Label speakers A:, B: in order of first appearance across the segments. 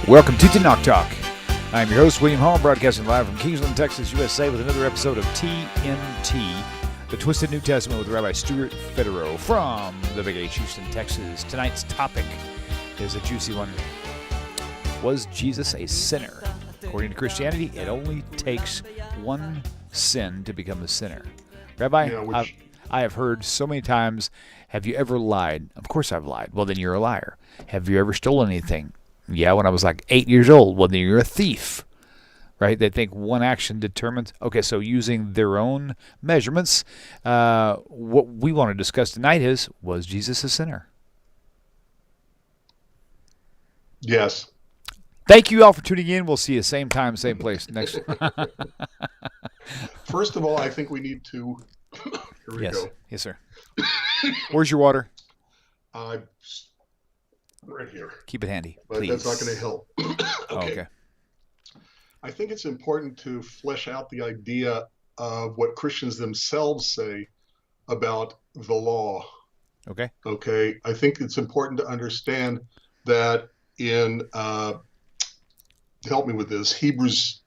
A: Welcome to Knock Talk. I'm your host, William Hall, broadcasting live from Kingsland, Texas, USA, with another episode of TNT, the Twisted New Testament with Rabbi Stuart Federow from the Big H, Houston, Texas. Tonight's topic is a juicy one. Was Jesus a sinner? According to Christianity, it only takes one sin to become a sinner. Rabbi, I have heard so many times, have you ever lied? Of course I've lied. Well, then you're a liar. Have you ever stolen anything? Yeah, when I was like 8 years old. Well, then you're a thief, right? They think one action determines. Okay, so using their own measurements, what we want to discuss tonight is, was Jesus a sinner?
B: Yes.
A: Thank you all for tuning in. We'll see you same time, same place next.
B: First of all, I think we need to. Here we go.
A: Yes, sir. Where's your water?
B: Right here.
A: Keep it handy,
B: but
A: please.
B: That's not going to help.
A: Okay.
B: I think it's important to flesh out the idea of what Christians themselves say about the law.
A: Okay.
B: Okay. I think it's important to understand that in, help me with this, Hebrews.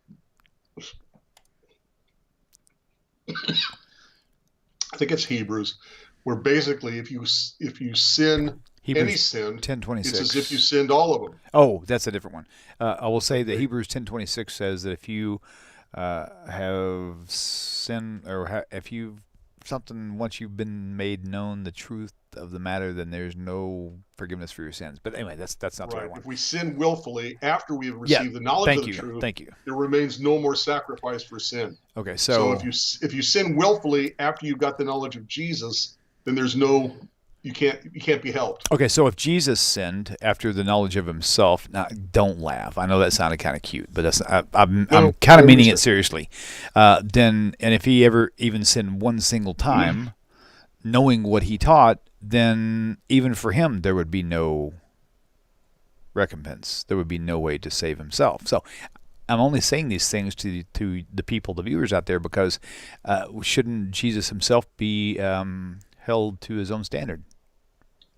B: I think it's Hebrews, where basically if you sin.
A: Hebrews
B: any sin,
A: 10:26.
B: It's as if you sinned all of them.
A: Oh, that's a different one. I will say that Hebrews 10:26 says that if you have sinned, or if you've something, once you've been made known the truth of the matter, then there's no forgiveness for your sins. But anyway, that's not what I want.
B: If we sin willfully after we have received the knowledge of the truth, there remains no more sacrifice for sin.
A: Okay, so
B: if you sin willfully after you've got the knowledge of Jesus, then there's no. You can't be helped.
A: Okay, so if Jesus sinned after the knowledge of himself, now don't laugh. I know that sounded kind of cute, but that's I'm kind of meaning it seriously. And if he ever even sinned one single time, knowing what he taught, then even for him there would be no recompense. There would be no way to save himself. So I'm only saying these things to the people, the viewers out there, because shouldn't Jesus himself be held to his own standard?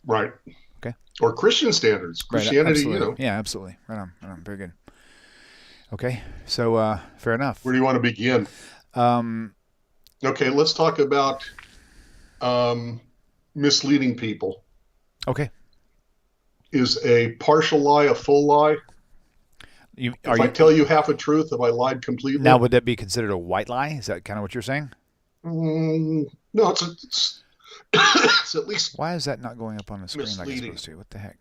B: Right.
A: Okay.
B: Or Christian standards. Christianity,
A: right, Yeah, absolutely. Right on. Very good. Okay. So, fair enough.
B: Where do you want to begin? Okay, let's talk about misleading people.
A: Okay.
B: Is a partial lie a full lie? If I tell you half a truth, have I lied completely?
A: Now, would that be considered a white lie? Is that kind of what you're saying?
B: No, it's at least.
A: Why is that not going up on the screen
B: misleading.
A: Like it's supposed to? What the heck?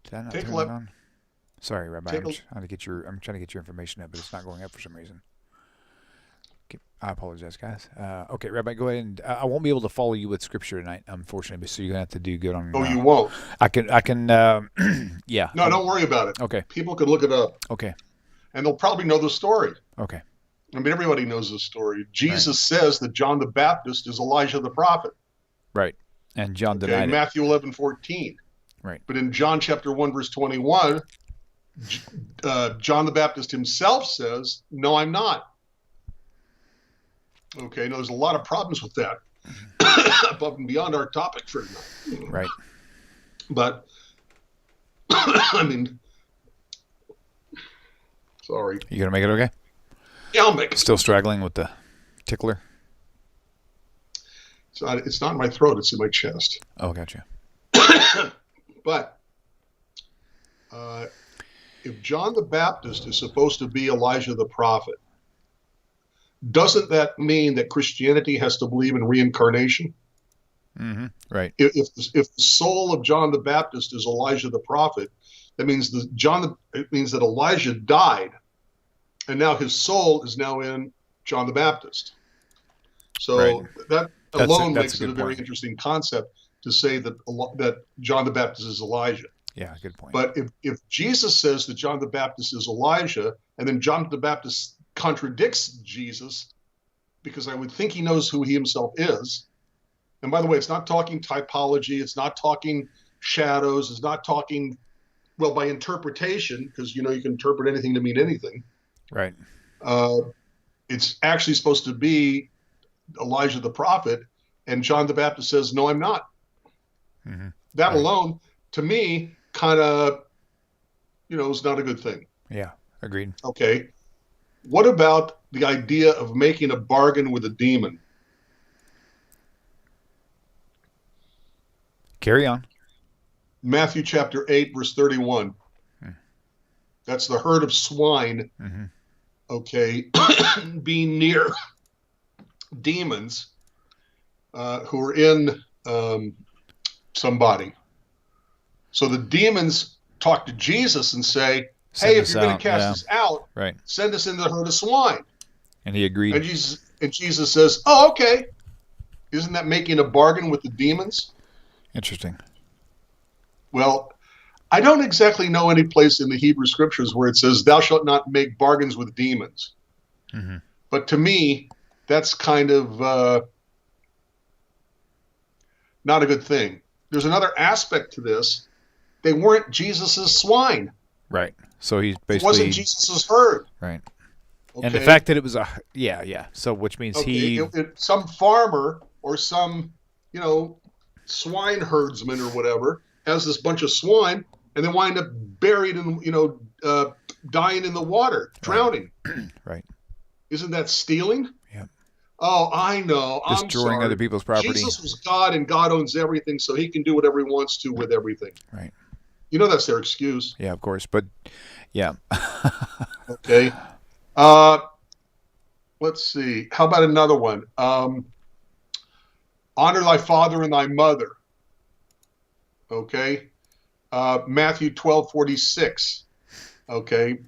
A: Did I not turn it on? Sorry, Rabbi. I'm trying to get your information up, but it's not going up for some reason. I apologize, guys. Okay, Rabbi, go ahead and I won't be able to follow you with scripture tonight, unfortunately. So you're gonna have to do good on.
B: Oh, you won't.
A: I can. Yeah.
B: No, don't worry about it.
A: Okay.
B: People can look it up.
A: Okay.
B: And they'll probably know the story.
A: Okay.
B: I mean, everybody knows the story. Jesus says that John the Baptist is Elijah the prophet.
A: Right. And John denied it.
B: Matthew 11:14.
A: Right.
B: But in John chapter 1, verse 21, John the Baptist himself says, "No, I'm not." Okay, now there's a lot of problems with that, above and beyond our topic for tonight.
A: Right.
B: But, I mean, sorry.
A: You gonna make it okay?
B: Yeah, I'll make it.
A: Still struggling with the tickler?
B: It's not in my throat, it's in my chest.
A: Oh, gotcha.
B: But if John the Baptist is supposed to be Elijah the prophet, doesn't that mean that Christianity has to believe in reincarnation?
A: Mm-hmm. Right.
B: If the soul of John the Baptist is Elijah the prophet, that means it means that Elijah died, and now his soul is now in John the Baptist. So that alone makes it a very interesting concept to say that John the Baptist is Elijah.
A: Yeah, good point.
B: But if Jesus says that John the Baptist is Elijah, and then John the Baptist contradicts Jesus, because I would think he knows who he himself is. And by the way, it's not talking typology. It's not talking shadows. It's not talking, well, by interpretation, because, you can interpret anything to mean anything.
A: Right.
B: It's actually supposed to be Elijah the prophet, and John the Baptist says, "No, I'm not." Mm-hmm. That alone, to me, kind of is not a good thing.
A: Yeah, agreed.
B: Okay. What about the idea of making a bargain with a demon?
A: Carry on.
B: Matthew chapter 8, verse 31. That's the herd of swine, okay, being near demons who are in somebody. So the demons talk to Jesus and say, hey, if you're going to cast us out, send us into the herd of swine.
A: And he agreed.
B: And Jesus says, oh, okay. Isn't that making a bargain with the demons?
A: Interesting.
B: Well, I don't exactly know any place in the Hebrew scriptures where it says, thou shalt not make bargains with demons. But to me, that's kind of not a good thing. There's another aspect to this. They weren't Jesus's swine.
A: Right. So he's basically...
B: It wasn't Jesus's herd.
A: Right.
B: Okay?
A: And the fact that it was a... Yeah. So which means
B: some farmer or some, swine herdsman or whatever has this bunch of swine and they wind up buried in, dying in the water, drowning.
A: Right.
B: Isn't that stealing?
A: Yeah.
B: Oh, I know.
A: Destroying other people's property.
B: Jesus was God and God owns everything, so he can do whatever he wants to with everything.
A: Right.
B: That's their excuse.
A: Yeah, of course. But, yeah.
B: Okay. Let's see. How about another one? Honor thy father and thy mother. Okay. Matthew 12:46. Okay.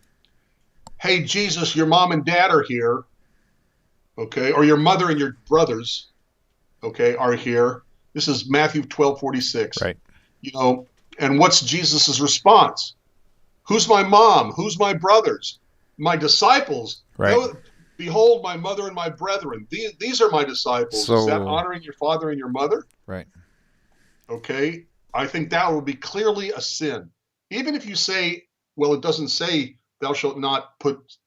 B: Hey, Jesus, your mom and dad are here. Okay. Or your mother and your brothers, okay, are here. This is Matthew 12:46.
A: Right.
B: And what's Jesus's response? Who's my mom? Who's my brothers? My disciples.
A: Right.
B: Behold, my mother and my brethren. These are my disciples.
A: So,
B: is that honoring your father and your mother?
A: Right.
B: Okay. I think that would be clearly a sin. Even if you say, well, it doesn't say thou shalt not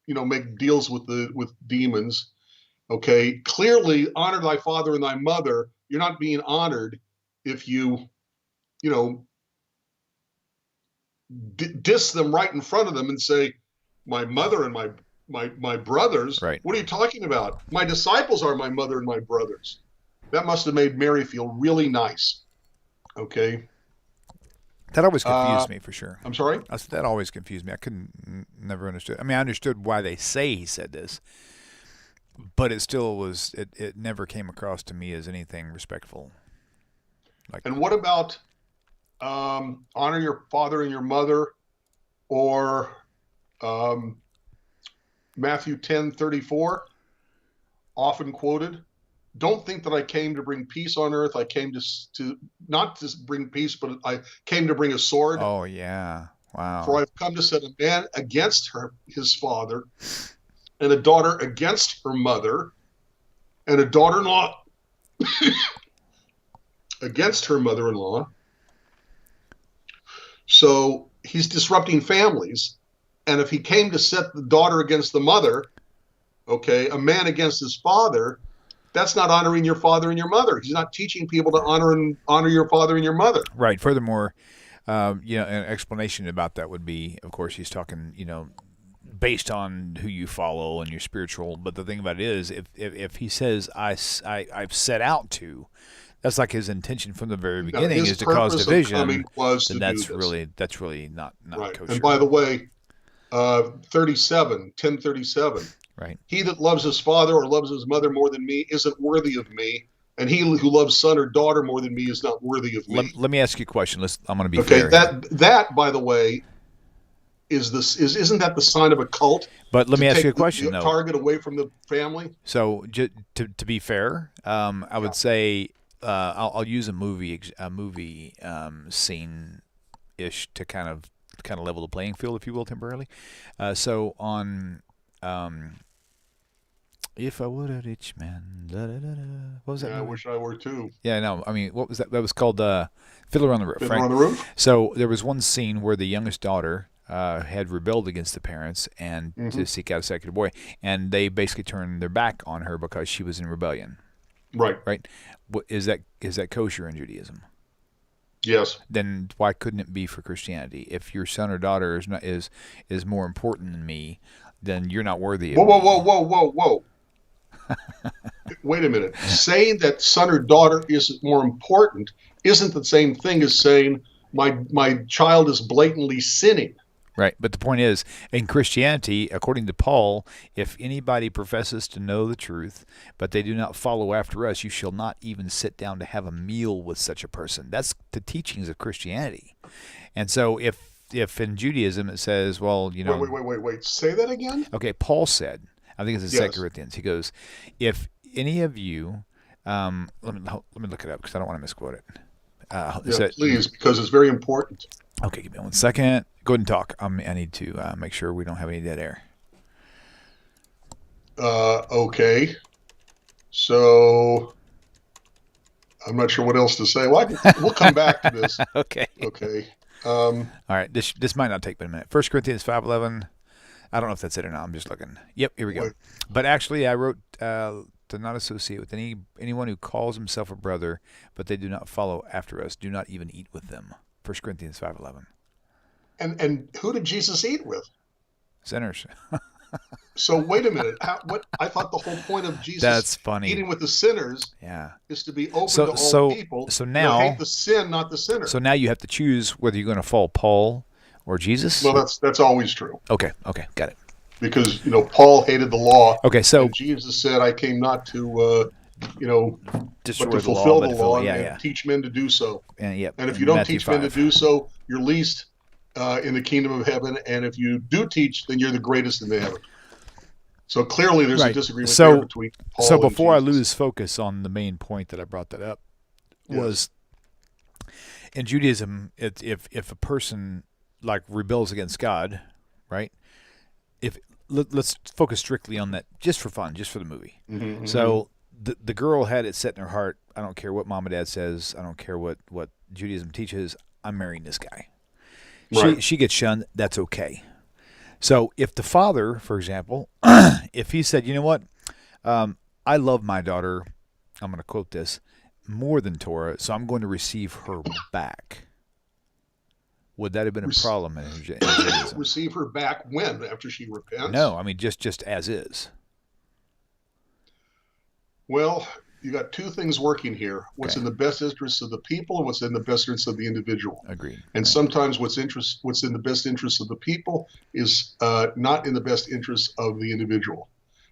B: make deals with demons. Okay. Clearly honor thy father and thy mother. You're not being honored if you diss them right in front of them and say, my mother and my brothers.
A: Right.
B: What are you talking about? My disciples are my mother and my brothers. That must have made Mary feel really nice. Okay.
A: That always confused me, for sure.
B: I'm sorry?
A: That always confused me. I never understood. I mean, I understood why they say he said this, but it still was, it never came across to me as anything respectful.
B: And what about honor your father and your mother, or Matthew 10:34, often quoted? Don't think that I came to bring peace on earth. I came to not to bring peace, but I came to bring a sword.
A: Oh, yeah. Wow.
B: For I've come to set a man against his father, and a daughter against her mother, and a daughter-in-law against her mother-in-law. So he's disrupting families. And if he came to set the daughter against the mother, okay, a man against his father, that's not honoring your father and your mother. He's not teaching people to honor your father and your mother.
A: Right. Furthermore, an explanation about that would be, of course, he's talking, based on who you follow and your spiritual. But the thing about it is, if he says I've set out to, that's like his intention from the very beginning is to cause division. Then that's really not
B: right.
A: kosher.
B: And by the way, 10:37.
A: Right.
B: He that loves his father or loves his mother more than me isn't worthy of me, and he who loves son or daughter more than me is not worthy of me.
A: Let me ask you a question. I'm going to be
B: fair.
A: Okay,
B: that by the way, isn't that the sign of a cult?
A: But let me ask you a question.
B: The target away from the family.
A: So to be fair, I would say I'll use a movie scene ish to kind of level the playing field, if you will, temporarily. So on. If I were a rich man, what was that?
B: Yeah, I wish I were too.
A: Yeah, no, I mean, what was that? That was called Fiddler on the Roof.
B: Fiddler on the Roof.
A: So there was one scene where the youngest daughter had rebelled against the parents and to seek out a secular boy, and they basically turned their back on her because she was in rebellion.
B: Right.
A: Right. Is that kosher in Judaism?
B: Yes.
A: Then why couldn't it be for Christianity? If your son or daughter is more important than me, then you're not worthy of
B: Whoa, whoa,
A: me.
B: whoa, whoa, whoa, whoa. Wait a minute. Saying that son or daughter is more important isn't the same thing as saying my child is blatantly sinning.
A: Right. But the point is, in Christianity, according to Paul, if anybody professes to know the truth, but they do not follow after us, you shall not even sit down to have a meal with such a person. That's the teachings of Christianity. And so if in Judaism it says, well,
B: Wait. Say that again?
A: Okay, Paul said, I think it's in
B: Yes.
A: 2 Corinthians, he goes, if any of you, let me look it up because I don't want to misquote it.
B: Please, because it's very important.
A: Okay, give me 1 second. Go ahead and talk. I need to make sure we don't have any dead air.
B: Okay. So I'm not sure what else to say. Well, we'll come back to this.
A: Okay.
B: Okay.
A: All right. This might not take but a minute. 1 Corinthians 5:11. I don't know if that's it or not. I'm just looking. Yep, here we go.
B: Wait.
A: But actually, I wrote to not associate with anyone who calls himself a brother, but they do not follow after us. Do not even eat with them. 1 Corinthians 5:11.
B: And who did Jesus eat with?
A: Sinners.
B: So wait a minute. What I thought the whole point of Jesus
A: That's funny.
B: eating with the sinners is to be open to all people.
A: So now
B: hate the sin, not the sinner.
A: So now you have to choose whether you're going to follow Paul or Jesus.
B: Well, that's always true.
A: Okay, got it.
B: Because Paul hated the law.
A: Okay, so
B: and Jesus said, "I came not to
A: destroy
B: but to
A: the
B: fulfill
A: law,
B: the law and teach men to do so."
A: And
B: if you don't
A: Matthew
B: teach men to
A: 5.
B: do so, you're least in the kingdom of heaven. And if you do teach, then you're the greatest in the heaven. So clearly, there's a disagreement there between Paul
A: So before I
B: and Jesus.
A: lose focus on the main point that I brought that up, was in Judaism, if a person like rebels against God, right? Let's focus strictly on that, just for fun, just for the movie.
B: Mm-hmm,
A: so the girl had it set in her heart. I don't care what mom and dad says. I don't care what Judaism teaches. I'm marrying this guy.
B: Right.
A: She gets shunned. That's okay. So if the father, for example, if he said, you know what, I love my daughter, I'm going to quote this, more than Torah, so I'm going to receive her back. Would that have been a problem in Judaism?
B: Receive her back when? After she repents?
A: No, I mean just as is.
B: Well, you got two things working here. What's in the best interest of the people and what's in the best interest of the individual.
A: Agreed.
B: And sometimes what's in the best interest of the people is not in the best interest of the individual.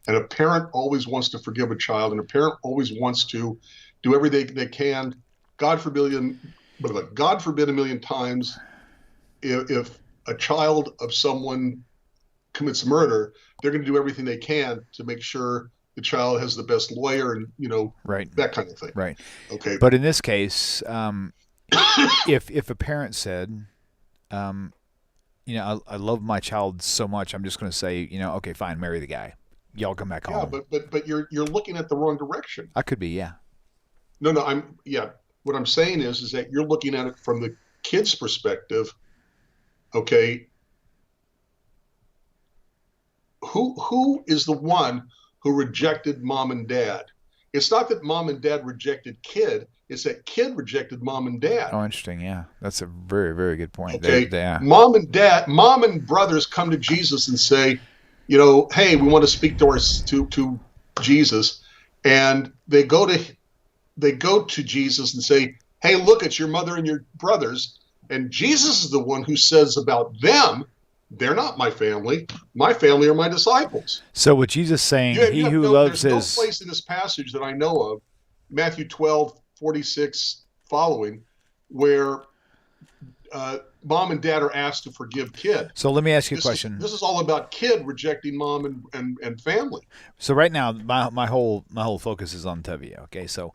B: And a parent always wants to forgive a child, and a parent always wants to do everything they can. God forbid a million times, if a child of someone commits murder, they're going to do everything they can to make sure the child has the best lawyer and, that kind of thing.
A: Right.
B: Okay.
A: But in this case, if a parent said, I love my child so much, I'm just going to say, okay, fine, marry the guy. Y'all come back home.
B: Yeah, but you're looking at the wrong direction.
A: I could be, yeah.
B: No, what I'm saying is that you're looking at it from the kid's perspective. Okay. Who is the one who rejected mom and dad? It's not that mom and dad rejected kid. It's that kid rejected mom and dad.
A: Oh, interesting. Yeah. That's a very, very good point.
B: Okay. Mom and brothers come to Jesus and say, hey, we want to speak to Jesus. And they go to Jesus and say, hey, look, it's your mother and your brothers. And Jesus is the one who says about them, they're not my family. My family are my disciples.
A: So what Jesus is saying,
B: there's no place in this passage that I know of, Matthew 12:46 following, where mom and dad are asked to forgive kid.
A: So let me ask you a question.
B: This is all about kid rejecting mom and family.
A: So right now, my whole focus is on Tovia. Okay, so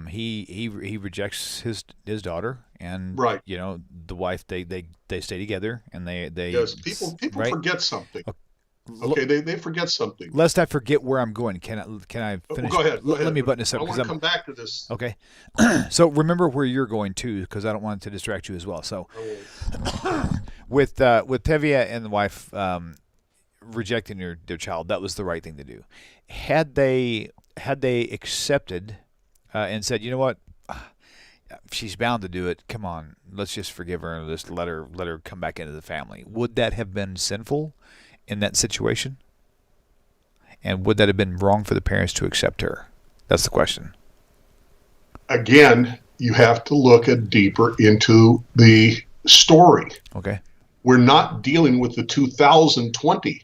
A: he rejects his daughter, and
B: right.
A: The wife they stay together, and they
B: yes, people right? forget something. Okay, they forget something.
A: Lest I forget where I'm going, can I finish?
B: Go ahead.
A: Let me button this up.
B: I want to come back to this.
A: Okay. So remember where you're going too, because I don't want to distract you as well. So with Tovia and the wife rejecting their child, that was the right thing to do. Had they accepted and said, you know what, she's bound to do it. Come on, let's just forgive her and just let her come back into the family. Would that have been sinful in that situation? And would that have been wrong for the parents to accept her? That's the question.
B: Again, you have to look deeper into the story.
A: Okay.
B: We're not dealing with the 2020.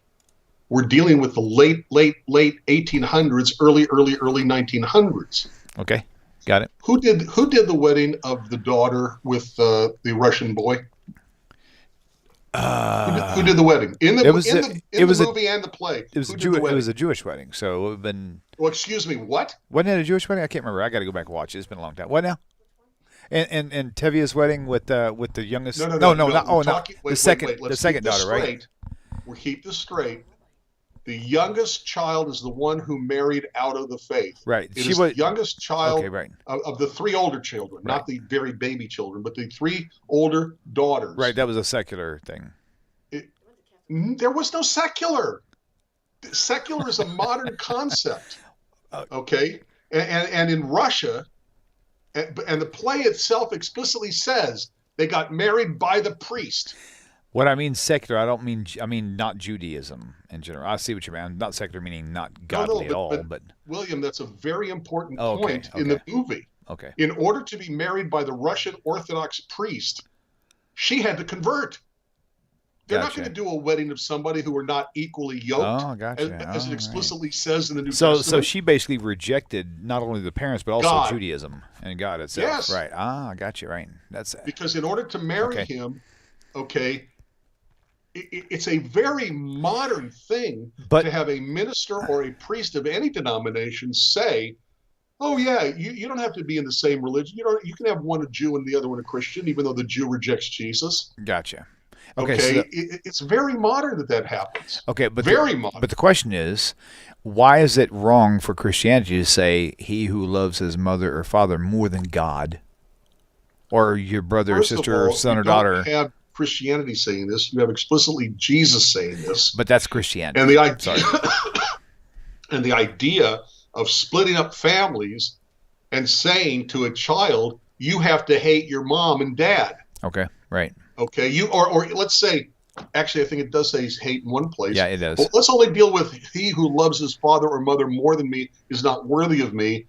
B: We're dealing with the late 1800s, early 1900s.
A: Okay, got it.
B: Who did the wedding of the daughter with the Russian boy? Who did the wedding in the movie and the play?
A: It was a Jewish wedding, so it would have been.
B: Well, excuse me, what?
A: Wasn't it a Jewish wedding? I can't remember. I got to go back and watch it. It's been a long time. What now? And Tovia's wedding with the youngest.
B: No.
A: The second daughter, right?
B: We'll keep this straight. The youngest child is the one who married out of the faith.
A: Right.
B: She was the youngest child
A: right.
B: of the three older children,
A: right.
B: not the very baby children, but the three older daughters.
A: Right. That was a secular thing.
B: There was no secular. Secular is a modern concept. Okay. And in Russia, and the play itself explicitly says they got married by the priest.
A: What I mean secular, I mean not Judaism in general. I see what you mean. Not secular meaning not godly at all. But
B: William, that's a very important point in the movie.
A: Okay.
B: In order to be married by the Russian Orthodox priest, she had to convert. They're not going to do a wedding of somebody who are not equally yoked, as it explicitly says in the New Testament.
A: So she basically rejected not only the parents but also
B: God.
A: Judaism and God itself.
B: Yes.
A: Right. I got you. Right. That's
B: because in order to marry him, it's a very modern thing to have a minister or a priest of any denomination say, "Oh yeah, you don't have to be in the same religion. You can have one a Jew and the other one a Christian, even though the Jew rejects Jesus."
A: Gotcha.
B: Okay, so it's very modern that happens.
A: Okay, but
B: very modern.
A: But the question is, why is it wrong for Christianity to say he who loves his mother or father more than God, or your brother or sister or son or daughter?
B: You don't have Christianity saying this. You have explicitly Jesus saying this.
A: But that's Christianity.
B: And the idea, and the idea of splitting up families and saying to a child, "You have to hate your mom and dad."
A: Okay, right.
B: Okay, or let's say, actually, I think it does say hate in one place.
A: Yeah, it does.
B: Well, let's only deal with he who loves his father or mother more than me is not worthy of me.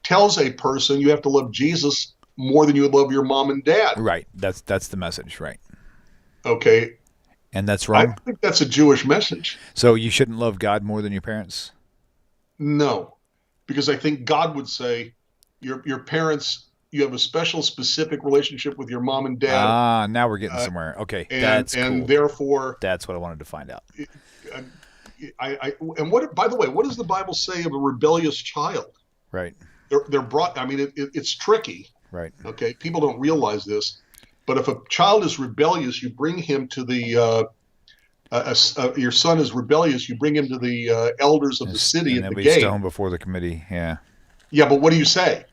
B: Tells a person you have to love Jesus more than you would love your mom and dad.
A: Right. That's the message, right?
B: Okay.
A: And that's wrong?
B: I think that's a Jewish message.
A: So you shouldn't love God more than your parents?
B: No, because I think God would say your parents, you have a special, specific relationship with your mom and dad.
A: Ah, now we're getting somewhere. Okay, that's cool.
B: And therefore,
A: that's what I wanted to find out.
B: And what? By the way, what does the Bible say of a rebellious child?
A: Right.
B: They're brought. I mean, it's tricky.
A: Right.
B: Okay. People don't realize this, but if a child is rebellious, you bring him to the. Your son is rebellious. You bring him to the elders of the city at the gate.
A: Stoned before the committee. Yeah.
B: Yeah, but what do you say?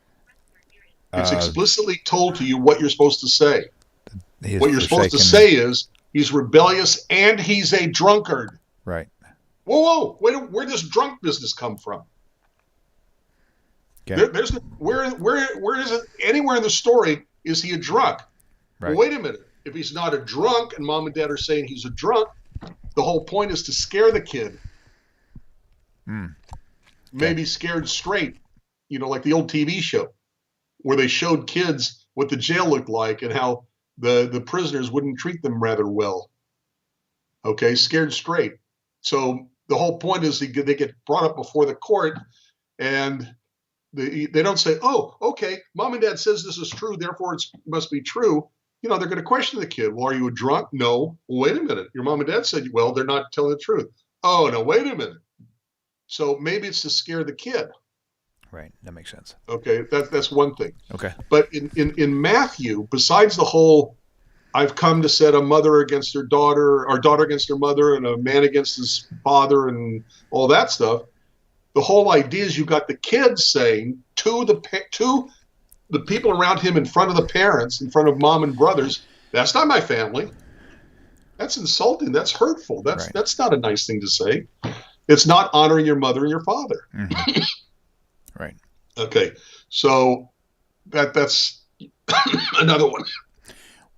B: It's explicitly told to you what you're supposed to say. What you're supposed to say is he's rebellious and he's a drunkard.
A: Right.
B: Whoa! Where does drunk business come from?
A: Okay.
B: There's where is it? Anywhere in the story is he a drunk?
A: Right.
B: Well, wait a minute. If he's not a drunk and mom and dad are saying he's a drunk, the whole point is to scare the kid. Maybe scared straight. Like the old TV show, where they showed kids what the jail looked like and how the prisoners wouldn't treat them rather well. Okay, scared straight. So the whole point is they get brought up before the court, and they don't say, "Oh, okay, mom and dad says this is true, therefore it must be true." They're going to question the kid. Well, are you a drunk? No. Well, wait a minute. Your mom and dad said, well, they're not telling the truth. Oh, no, wait a minute. So maybe it's to scare the kid.
A: Right. That makes sense.
B: Okay. That's one thing.
A: Okay.
B: But in Matthew, besides the whole, I've come to set a mother against her daughter, or daughter against her mother, and a man against his father, and all that stuff, the whole idea is you've got the kids saying to the people around him in front of the parents, in front of mom and brothers, that's not my family. That's insulting. That's hurtful. That's not a nice thing to say. It's not honoring your mother and your father.
A: Mm-hmm. Right.
B: Okay. So that's Another one.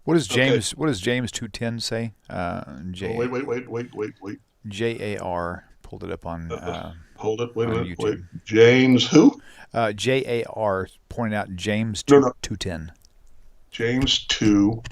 A: What does James? Okay. What does James 2:10 say?
B: Wait.
A: JAR pulled it up on.
B: Hold it. Wait a minute.
A: YouTube.
B: Wait. James who?
A: JAR pointed out James 2:10.
B: James 2.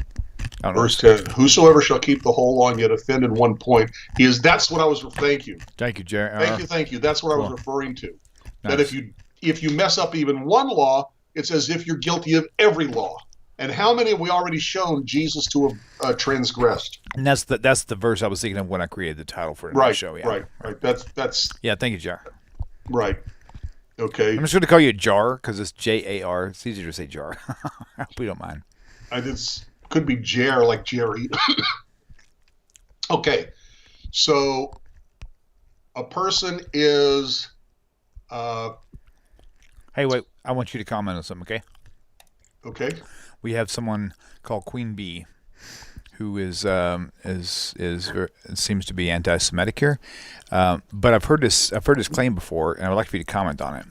B: Verse 10. Whosoever shall keep the whole law and yet offend in one point, he is. That's what I was. Thank you.
A: Thank you, Jerry.
B: Thank you. That's what I was referring to.
A: Nice.
B: That if you mess up even one law, it's as if you're guilty of every law. And how many have we already shown Jesus to have transgressed?
A: And that's the verse I was thinking of when I created the title for the show. Yeah.
B: Right. That's.
A: Yeah. Thank you, Jar.
B: Right. Okay.
A: I'm just going to call you Jar because it's JAR. It's easier to say Jar. I hope you don't mind.
B: Could be Jer, like Jerry. Okay. So a person is.
A: Hey, wait. I want you to comment on something, okay?
B: Okay.
A: We have someone called Queen Bee, who is seems to be anti-Semitic here, but I've heard this claim before, and I would like for you to comment on it.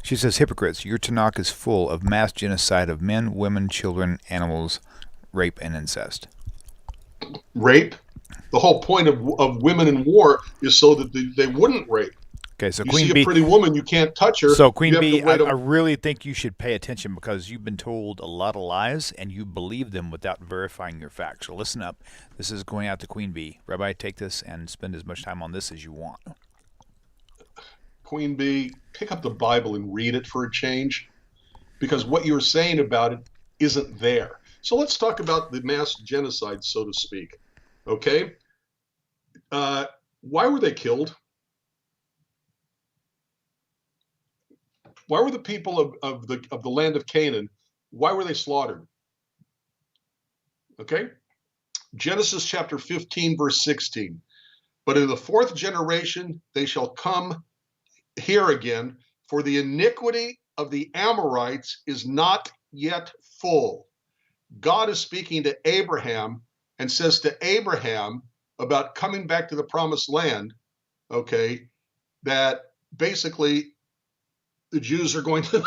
A: She says, "Hypocrites, your Tanakh is full of mass genocide of men, women, children, animals, rape, and incest."
B: Rape? The whole point of women in war is so that they wouldn't rape.
A: Okay, so
B: you
A: Queen
B: see
A: Bee,
B: a pretty woman, you can't touch her.
A: So Queen Bee, I really think you should pay attention because you've been told a lot of lies and you believe them without verifying your facts. So listen up. This is going out to Queen Bee. Rabbi, take this and spend as much time on this as you want.
B: Queen Bee, pick up the Bible and read it for a change, because what you're saying about it isn't there. So let's talk about the mass genocide, so to speak. Okay? Why were they killed? Why were the people of the land of Canaan, why were they slaughtered? Okay? Genesis chapter 15, verse 16. But in the fourth generation they shall come here again, for the iniquity of the Amorites is not yet full. God is speaking to Abraham and says to Abraham about coming back to the promised land, okay, that basically the Jews are going to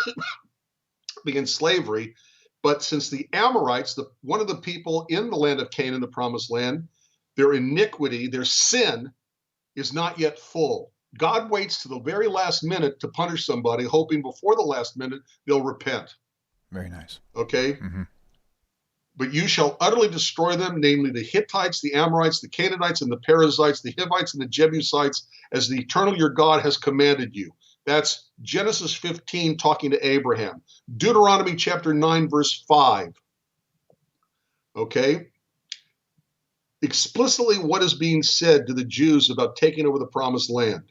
B: be in slavery. But since the Amorites, one of the people in the land of Canaan, the promised land, their iniquity, their sin is not yet full. God waits to the very last minute to punish somebody, hoping before the last minute they'll repent.
A: Very nice.
B: Okay?
A: Mm-hmm.
B: But you shall utterly destroy them, namely the Hittites, the Amorites, the Canaanites, and the Perizzites, the Hivites, and the Jebusites, as the eternal your God has commanded you. That's Genesis 15 talking to Abraham. Deuteronomy chapter 9, verse 5. Okay? Explicitly what is being said to the Jews about taking over the promised land.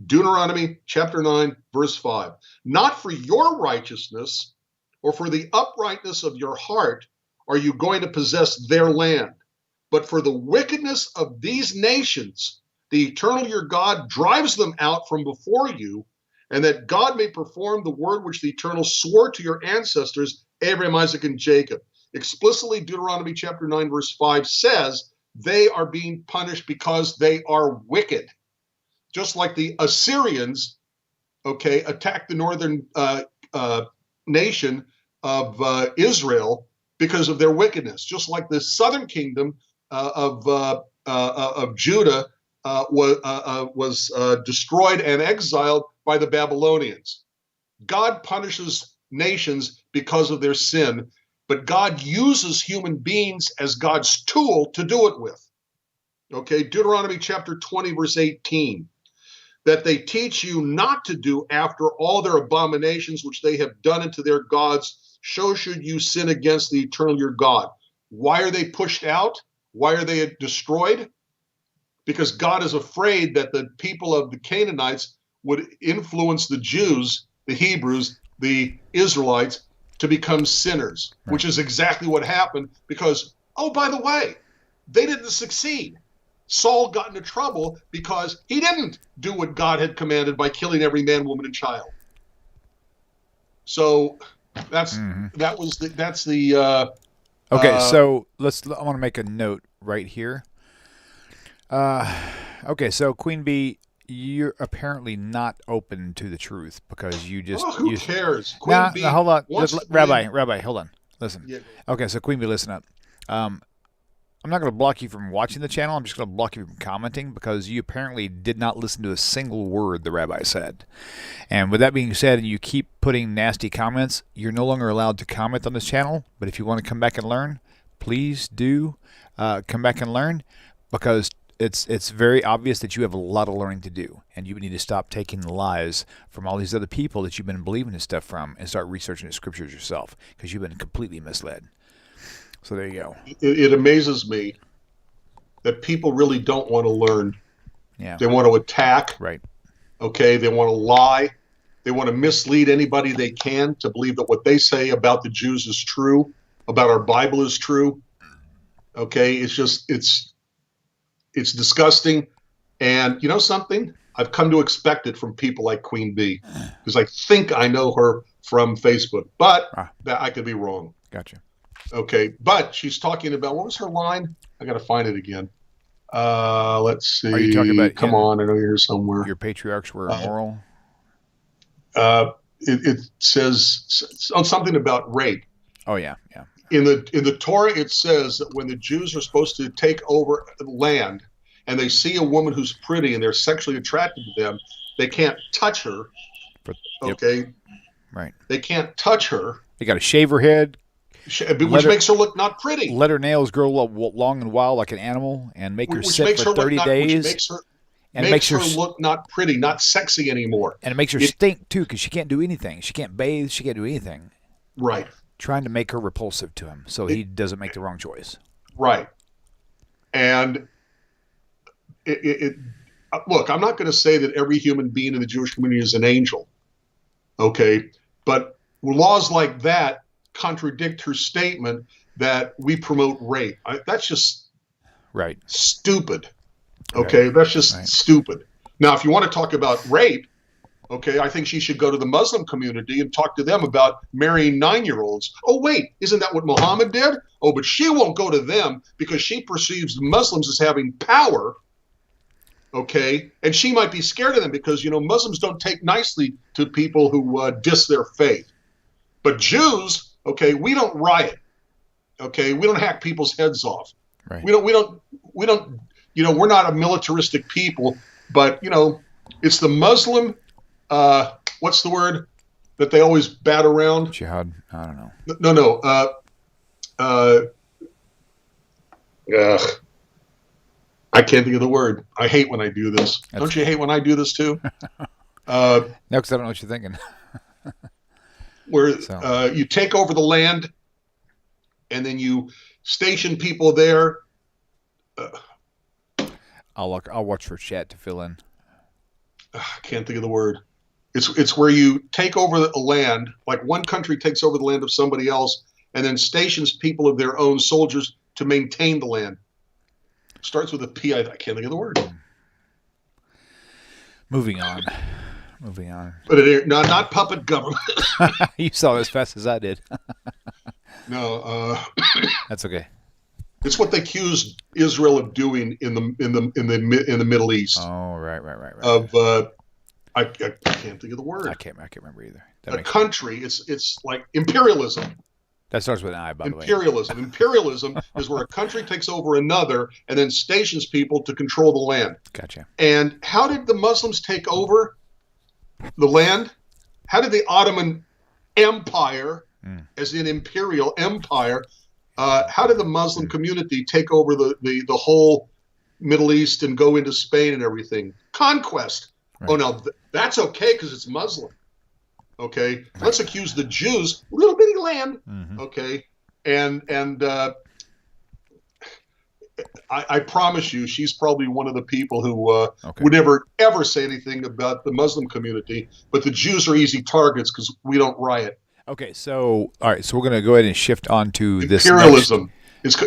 B: Deuteronomy chapter 9, verse 5. Not for your righteousness or for the uprightness of your heart are you going to possess their land, but for the wickedness of these nations, the eternal your God drives them out from before you, and that God may perform the word which the Eternal swore to your ancestors, Abraham, Isaac, and Jacob. Explicitly, Deuteronomy chapter 9, verse 5 says they are being punished because they are wicked. Just like the Assyrians, okay, attacked the northern nation of Israel because of their wickedness. Just like the southern kingdom of Judah was destroyed and exiled by the Babylonians. God punishes nations because of their sin, but God uses human beings as God's tool to do it with. Okay, Deuteronomy chapter 20, verse 18, that they teach you not to do after all their abominations which they have done unto their gods, so should you sin against the eternal your God. Why are they pushed out? Why are they destroyed? Because God is afraid that the people of the Canaanites would influence the Jews, the Hebrews, the Israelites to become sinners, which is exactly what happened because, oh, by the way, they didn't succeed. Saul got into trouble because he didn't do what God had commanded by killing every man, woman, and child. So that's the
A: okay. So I want to make a note right here. Okay, so Queen Bee, you're apparently not open to the truth because you just.
B: Who cares?
A: Queen Bee. Hold on, Rabbi, hold on. Listen.
B: Yeah.
A: Okay, so Queen Bee, listen up. I'm not going to block you from watching the channel. I'm just going to block you from commenting because you apparently did not listen to a single word the rabbi said. And with that being said, and you keep putting nasty comments, you're no longer allowed to comment on this channel. But if you want to come back and learn, please do come back and learn, because it's very obvious that you have a lot of learning to do, and you need to stop taking the lies from all these other people that you've been believing this stuff from and start researching the scriptures yourself, because you've been completely misled. So there you go.
B: It amazes me that people really don't want to learn.
A: Yeah.
B: They want to attack.
A: Right.
B: Okay. They want to lie. They want to mislead anybody they can to believe that what they say about the Jews is true, about our Bible is true. Okay. It's just, it's disgusting. And you know something? I've come to expect it from people like Queen Bee, because I think I know her from Facebook, but that I could be wrong.
A: Gotcha.
B: Okay, but she's talking about, what was her line? I got to find it again. Let's see.
A: Are you talking about?
B: Come on, I know you're here somewhere.
A: Your patriarchs were immoral.
B: It says something about rape.
A: Oh yeah.
B: In the Torah, it says that when the Jews are supposed to take over land, and they see a woman who's pretty and they're sexually attracted to them, they can't touch her. Okay.
A: Right.
B: They can't touch her.
A: They got to shave her head.
B: Which makes her look not pretty.
A: Let her nails grow long and wild like an animal, and make her sit for 30 days.
B: Which makes her look not pretty, not sexy anymore.
A: And it makes her stink, too, because she can't do anything. She can't bathe. She can't do anything.
B: Right.
A: Trying to make her repulsive to him so he doesn't make the wrong choice.
B: Right. And look, I'm not going to say that every human being in the Jewish community is an angel. Okay. But laws like that contradict her statement that we promote rape. That's just stupid. Okay, that's just stupid. Now, if you want to talk about rape, okay, I think she should go to the Muslim community and talk to them about marrying 9-year-olds. Oh, wait, isn't that what Muhammad did? Oh, but she won't go to them because she perceives the Muslims as having power. Okay, and she might be scared of them because, you know, Muslims don't take nicely to people who diss their faith. But Jews, okay, we don't riot. Okay, we don't hack people's heads off.
A: Right.
B: We don't. You know, we're not a militaristic people. But you know, it's the Muslim. What's the word that they always bat around?
A: Jihad. I don't know.
B: No. I can't think of the word. I hate when I do this. Don't you hate when I do this too?
A: No, because I don't know what you're thinking.
B: Where you take over the land, and then you station people there.
A: I'll watch for chat to fill in.
B: I can't think of the word. It's where you take over the land, like one country takes over the land of somebody else, and then stations people of their own soldiers to maintain the land. Starts with a P. I can't think of the word.
A: Moving on.
B: But not puppet government.
A: You saw it as fast as I did.
B: No.
A: That's okay.
B: It's what they accused Israel of doing in the Middle East.
A: Oh, right.
B: Of I can't think of the word.
A: I can't remember either.
B: A country. It's like imperialism.
A: That starts with an I, by the way.
B: Imperialism is where a country takes over another and then stations people to control the land.
A: Gotcha.
B: And how did the Muslims take over the land? How did the Ottoman Empire, as in imperial empire, how did the Muslim community take over the whole Middle East and go into Spain and everything? Conquest. Right. Oh, no, that's okay because it's Muslim. Okay, right. Let's accuse the Jews, little bitty land. Mm-hmm. Okay, and I promise you, she's probably one of the people who would never ever say anything about the Muslim community. But the Jews are easy targets because we don't riot.
A: Okay, so all right, so we're going to go ahead and shift on to
B: imperialism.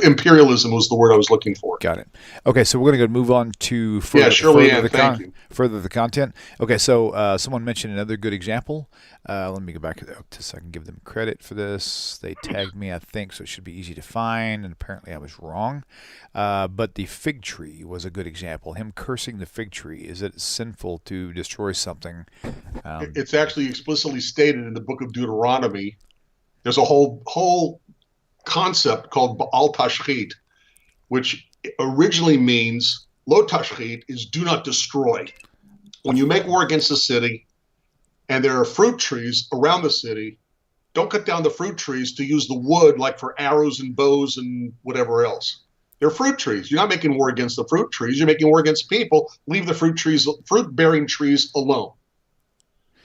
B: Imperialism was the word I was looking for.
A: Got it. Okay, so we're going to move on to further the content. Okay, so someone mentioned another good example. Let me go back so I can give them credit for this. They tagged me, I think, so it should be easy to find, and apparently I was wrong. But the fig tree was a good example. Him cursing the fig tree. Is it sinful to destroy something?
B: It's actually explicitly stated in the book of Deuteronomy. There's a whole concept called Ba'al Tashchit, which originally means Lo Tashchit is do not destroy. When you make war against a city and there are fruit trees around the city, don't cut down the fruit trees to use the wood like for arrows and bows and whatever else. They're fruit trees. You're not making war against the fruit trees. You're making war against people. Leave the fruit-bearing trees alone.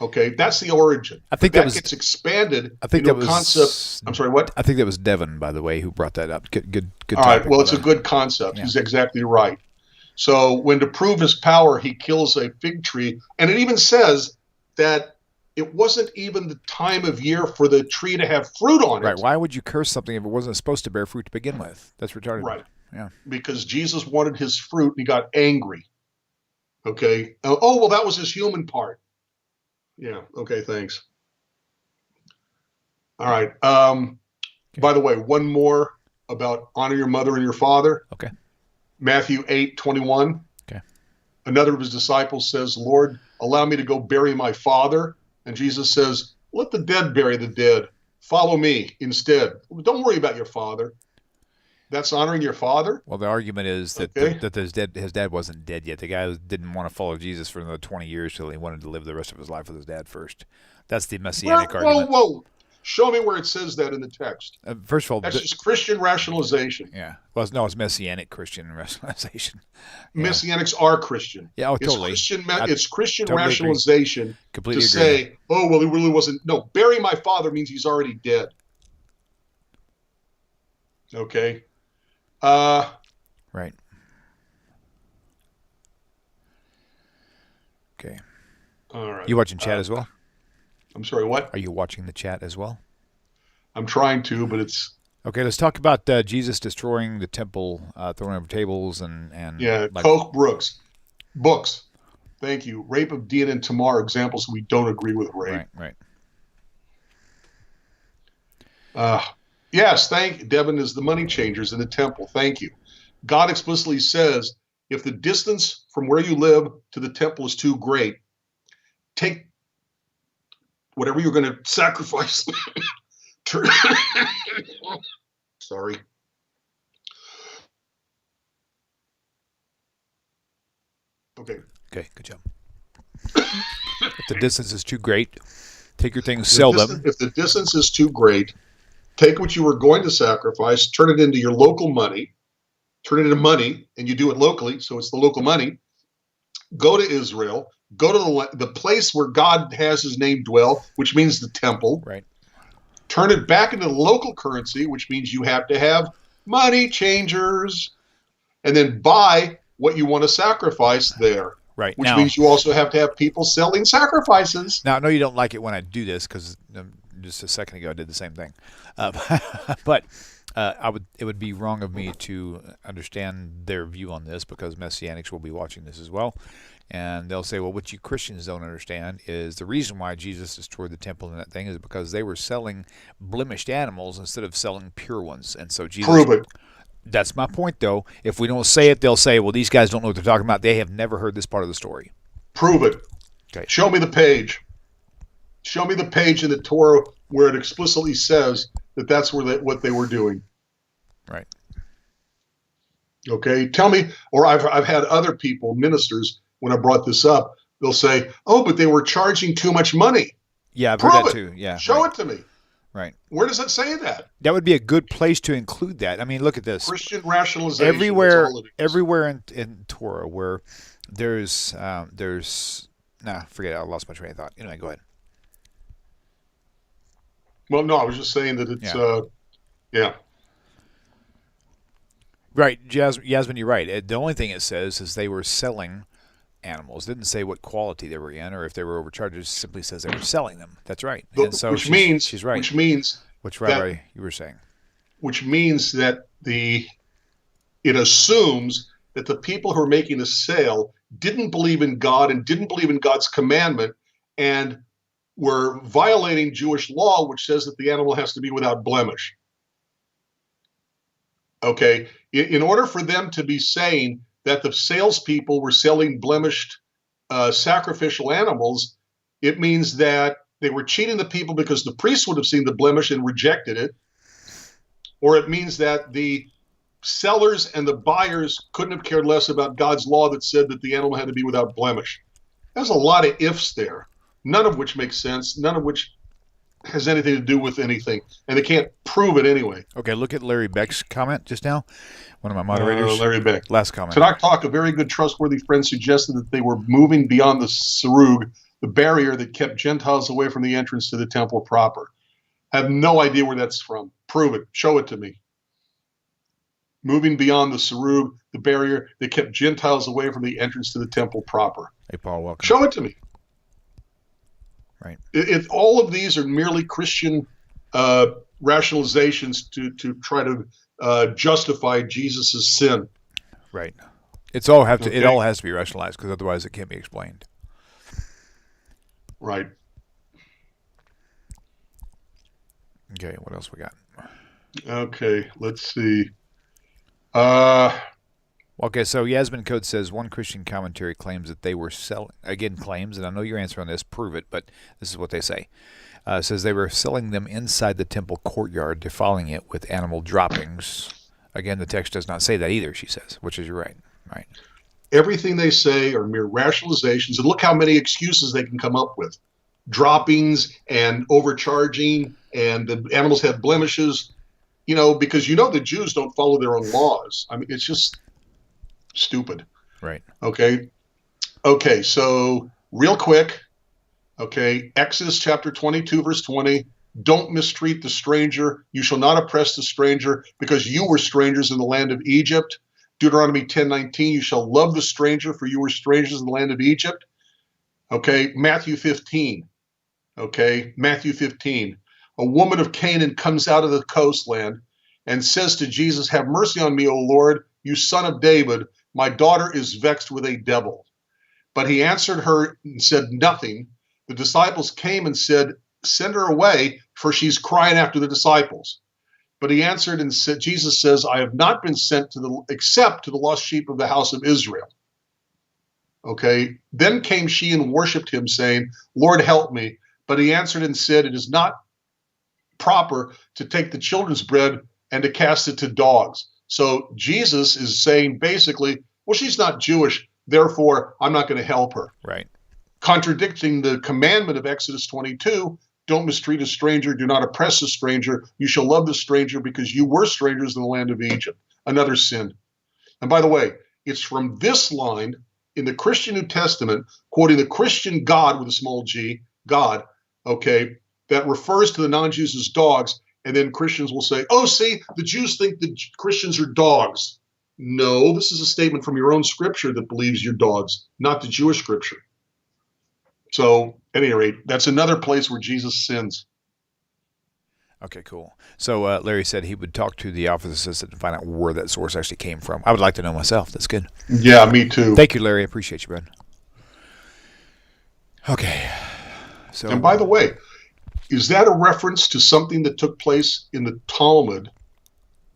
B: Okay, that's the origin.
A: I think that gets
B: expanded.
A: I think that was
B: concept. I'm sorry, what?
A: I think that was Devin, by the way, who brought that up. Good.
B: All right. Well, it's a good concept. Yeah. He's exactly right. So when to prove his power, he kills a fig tree, and it even says that it wasn't even the time of year for the tree to have fruit on it.
A: Right. Why would you curse something if it wasn't supposed to bear fruit to begin with? That's retarded.
B: Right.
A: Yeah.
B: Because Jesus wanted his fruit and he got angry. Okay. Oh, well, that was his human part. Yeah. Okay. Thanks. All right. Okay. By the way, one more about honor your mother and your father.
A: Okay.
B: Matthew 8:21.
A: Okay.
B: Another of his disciples says, Lord, allow me to go bury my father. And Jesus says, let the dead bury the dead. Follow me instead. Don't worry about your father. That's honoring your father?
A: Well, the argument is that that his dad wasn't dead yet. The guy didn't want to follow Jesus for another 20 years till he wanted to live the rest of his life with his dad first. That's the messianic argument.
B: Whoa. Show me where it says that in the text.
A: First of all,
B: that's just Christian rationalization.
A: Yeah. Well, no, it's messianic Christian rationalization.
B: Yeah. Messianics are Christian.
A: Yeah, totally.
B: It's Christian
A: totally
B: rationalization
A: completely
B: to
A: agree.
B: Say, oh, well, he really wasn't. No, bury my father means he's already dead. Okay.
A: Right. Okay.
B: All right.
A: You watching chat as well?
B: I'm sorry, what?
A: Are you watching the chat as well?
B: I'm trying to, but it's...
A: Okay, let's talk about Jesus destroying the temple, throwing over tables and
B: yeah, Koch Brooks. Books. Thank you. Rape of Dean and Tamar, examples we don't agree with rape.
A: Right.
B: Yes, Devin is the money changers in the temple. Thank you. God explicitly says, if the distance from where you live to the temple is too great, take whatever you're going to sacrifice. Sorry. Okay.
A: Okay, good job. If the distance is too great, take your things, sell them.
B: If the distance is too great, take what you were going to sacrifice, turn it into your local money, turn it into money, and you do it locally, so it's the local money. Go to Israel, go to the place where God has his name dwell, which means the temple.
A: Right.
B: Turn it back into the local currency, which means you have to have money changers, and then buy what you want to sacrifice there.
A: Right.
B: Which means you also have to have people selling sacrifices.
A: Now, I know you don't like it when I do this because just a second ago I did the same thing. But it would be wrong of me to understand their view on this because Messianics will be watching this as well. And they'll say, well, what you Christians don't understand is the reason why Jesus destroyed the temple and that thing is because they were selling blemished animals instead of selling pure ones. And so Jesus...
B: Prove it.
A: That's my point, though. If we don't say it, they'll say, well, these guys don't know what they're talking about. They have never heard this part of the story.
B: Prove it.
A: Okay.
B: Show me the page. Show me the page in the Torah where it explicitly says that that's what they were doing.
A: Right.
B: Okay. Tell me, or I've had other people, ministers, when I brought this up, they'll say, oh, but they were charging too much money.
A: Yeah, I've
B: Prove
A: heard that
B: it.
A: too. Yeah.
B: Show it to me.
A: Right.
B: Where does it say that?
A: That would be a good place to include that. I mean, look at this.
B: Christian rationalization.
A: Everywhere in Torah where there's forget it. I lost my train of thought. Anyway, go ahead.
B: Well, no, I was just saying that it's yeah.
A: Right, Yasmin, you're right. The only thing it says is they were selling animals. It didn't say what quality they were in or if they were overcharged. It just simply says they were selling them. That's right. And so she's right. Which Rabbi you were saying?
B: Which means that it assumes that the people who are making the sale didn't believe in God and didn't believe in God's commandment and were violating Jewish law, which says that the animal has to be without blemish. Okay, in order for them to be saying that the salespeople were selling blemished sacrificial animals, it means that they were cheating the people because the priest would have seen the blemish and rejected it. or it means that the sellers and the buyers couldn't have cared less about God's law that said that the animal had to be without blemish. There's a lot of ifs there, none of which makes sense, none of which has anything to do with anything, and they can't prove it anyway.
A: Okay, look at Larry Beck's comment just now. One of my moderators.
B: Larry Beck.
A: Last comment.
B: Tanakh Talk, a very good, trustworthy friend, suggested that they were moving beyond the sarug, the barrier that kept Gentiles away from the entrance to the temple proper. I have no idea where that's from. Prove it. Show it to me. Moving beyond the sarug, the barrier that kept Gentiles away from the entrance to the temple proper.
A: Hey, Paul, welcome.
B: Show it to me.
A: Right.
B: If all of these are merely Christian rationalizations to try to justify Jesus' sin.
A: Right. It all has to be rationalized, because otherwise it can't be explained.
B: Right.
A: Okay, what else we got?
B: Okay, let's see.
A: Okay, so Yasmin Code says one Christian commentary claims that they were selling, again claims, and I know your answer on this, prove it, but this is what they say. Says they were selling them inside the temple courtyard, defiling it with animal droppings. Again, the text does not say that either, she says, which is right. Right.
B: Everything they say are mere rationalizations, and look how many excuses they can come up with. Droppings and overcharging, and the animals have blemishes, because the Jews don't follow their own laws. I mean, it's just stupid.
A: Right.
B: Okay, so real quick, Exodus chapter 22, verse 20, don't mistreat the stranger. You shall not oppress the stranger, because you were strangers in the land of Egypt. Deuteronomy 10:19, you shall love the stranger, for you were strangers in the land of Egypt. Matthew 15. Matthew 15. A woman of Canaan comes out of the coastland and says to Jesus, have mercy on me, O Lord, you son of David. My daughter is vexed with a devil. But he answered her and said nothing. The disciples came and said, send her away, for she's crying after the disciples. But he answered and said, Jesus says, I have not been sent except to the lost sheep of the house of Israel. Then came she and worshipped him, saying, Lord, help me. But he answered and said, it is not proper to take the children's bread and to cast it to dogs. So Jesus is saying basically, well, she's not Jewish, therefore I'm not going to help her.
A: Right.
B: Contradicting the commandment of Exodus 22, don't mistreat a stranger, do not oppress a stranger, you shall love the stranger because you were strangers in the land of Egypt. Another sin. And by the way, it's from this line in the Christian New Testament, quoting the Christian God with a small g, God, that refers to the non-Jews as dogs, and then Christians will say, oh, see, the Jews think the Christians are dogs. No, this is a statement from your own scripture that believes you're dogs, not the Jewish scripture. So, at any rate, that's another place where Jesus sins.
A: Okay, cool. So Larry said he would talk to the office assistant and find out where that source actually came from. I would like to know myself. That's good.
B: Yeah, me too.
A: Thank you, Larry. I appreciate you, bud. Okay. So,
B: and by the way, is that a reference to something that took place in the Talmud?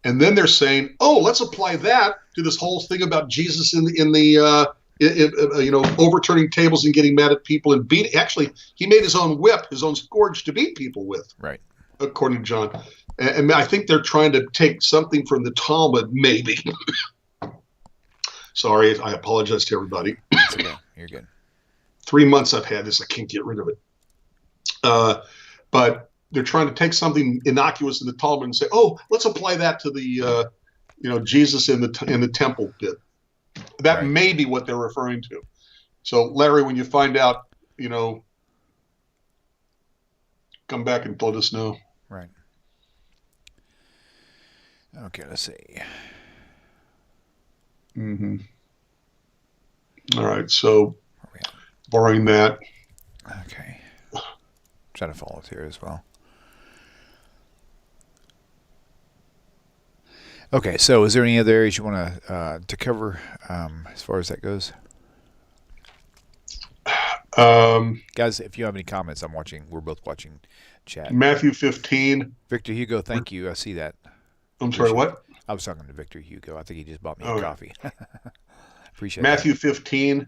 B: And then they're saying, oh, let's apply that to this whole thing about Jesus in the overturning tables and getting mad at people and beating. Actually, he made his own whip, his own scourge to beat people with. Right. According to John. And I think they're trying to take something from the Talmud, maybe. Sorry, I apologize to everybody.
A: It's okay. You're good.
B: 3 months I've had this. I can't get rid of it. But they're trying to take something innocuous in the Talmud and say, "Oh, let's apply that to the, Jesus in the temple bit." That may be what they're referring to. So, Larry, when you find out, come back and let us know.
A: Right. Okay, let's see.
B: Mm-hmm. All right. So, barring that.
A: Okay. Try to follow it here as well. Okay, so is there any other areas you want to cover as far as that goes? Guys, if you have any comments, we're both watching chat.
B: Matthew 15.
A: Victor Hugo, thank you. I see that.
B: I'm sorry, what?
A: I was talking to Victor Hugo. I think he just bought me a coffee. Appreciate
B: Matthew
A: that.
B: 15,